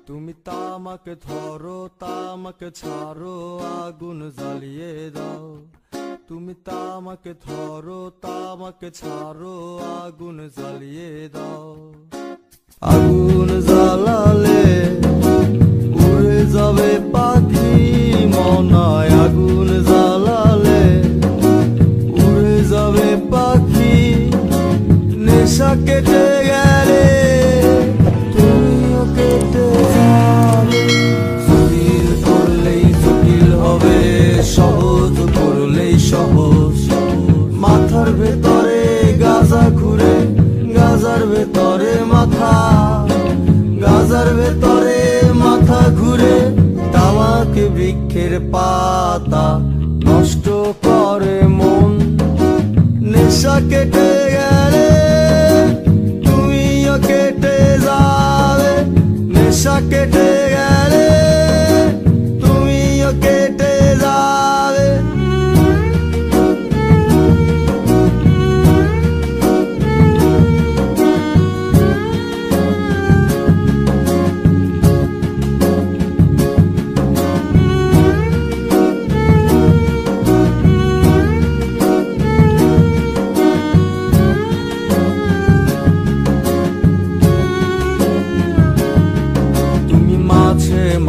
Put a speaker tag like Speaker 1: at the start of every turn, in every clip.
Speaker 1: তুমি তামাকে ধরো তামাকে ছাড়ো আগুন জ্বালিয়ে দাও। তুমি তামাকে ধরো তামাকে ছাড়ো আগুন জ্বালিয়ে দাও। আগুন জ্বালালে উড়ে যাবে পাখি মনায়। আগুন জ্বালালে উড়ে যাবে পাখি। নেশা কেটে গেলে তুমিও কেটে যাবে। জটিল করলেই জটিল হবে, সহজ করলেই সহজ। মাথার ভেতরে গাজা ঘুরে, গাজার ভেতরে মাথা, গাজার ভেতরে মাথা ঘুরে। তামাক বৃক্ষের পাতা নষ্ট করে মন। নেশা কেটে গেলে তুমিও কেটে যাবে। নেশা কেটে গেলে তুমিও কেটে যাবে।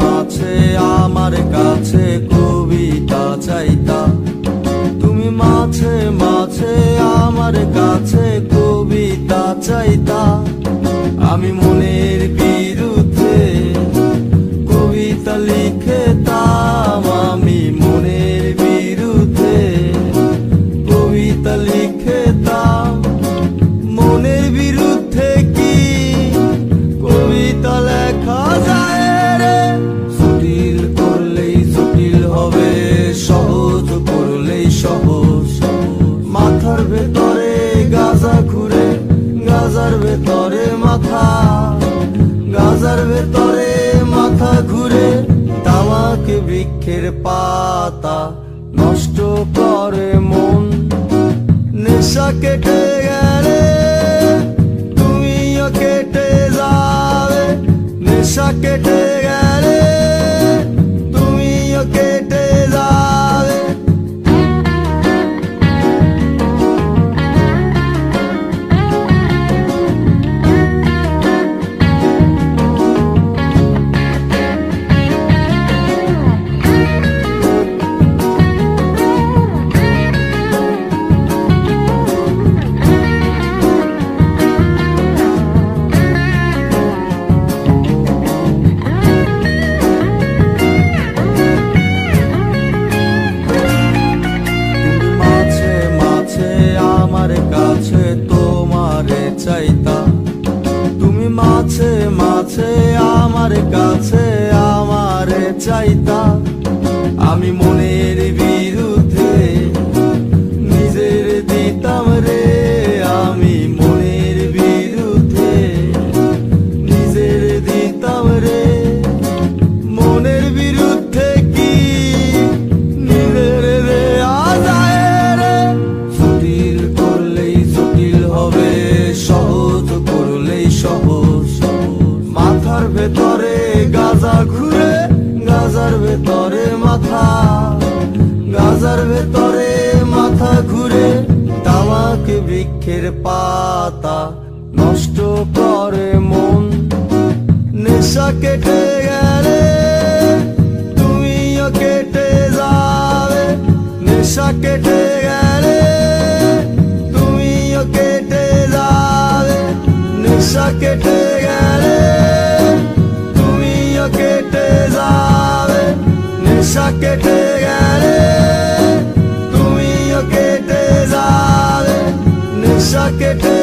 Speaker 1: মাঝে আমার কাছে কবিতা চাইতা। তুমি মাঝে মাঝে আমার কাছে কবিতা চাইতা। আমি মনের বিরুদ্ধে কবিতা লিখতাম। আমি মনের বিরুদ্ধে কবিতা লিখতাম। মনের বিরুদ্ধে কি কবিতা লেখা যায়? সহজ করলেই সহজ। মাথার ভেতরে গাজা ঘুরে, গাজার ভেতরে মাথা, গাজার ভেতরে মাথা ঘুরে। তামাক বৃক্ষের পাতা নষ্ট করে মন। নেশা কেটে গেলে তুমিও কেটে যাবে। নেশা কেটে গেলে তুমিও কেটে যাবে। তোমারে চাইতা। তুমি মাঝে মাঝে আমার কাছে আমারে চাইতা। আমি মনের বিরুদ্ধে নিজের দিতাম রে। আমি মনের বিরুদ্ধে নিজের দিতাম রে। মনের বিরুদ্ধে কি নিজের দেয়া যায় রে? জটিল করলেই জটিল হবে, সহজ করলেই সহজ। মাথার ভেতরে গাজা ঘুরে, গাজার ভেতরে মাথা, গাজার ভেতরে মাথা ঘুরে। তামাক বৃক্ষের পাতা নষ্ট করে মন। নেশা কেটে গেলে তুমিও কেটে যাবে। নেশা কেটে গেলে তুমিও কেটে যাবে। নেশা কেটে গেলে তুমিও কেটে যাবে। নেশা কেটে গেলে তুমিও কেটে যাবে। নেশা কেটে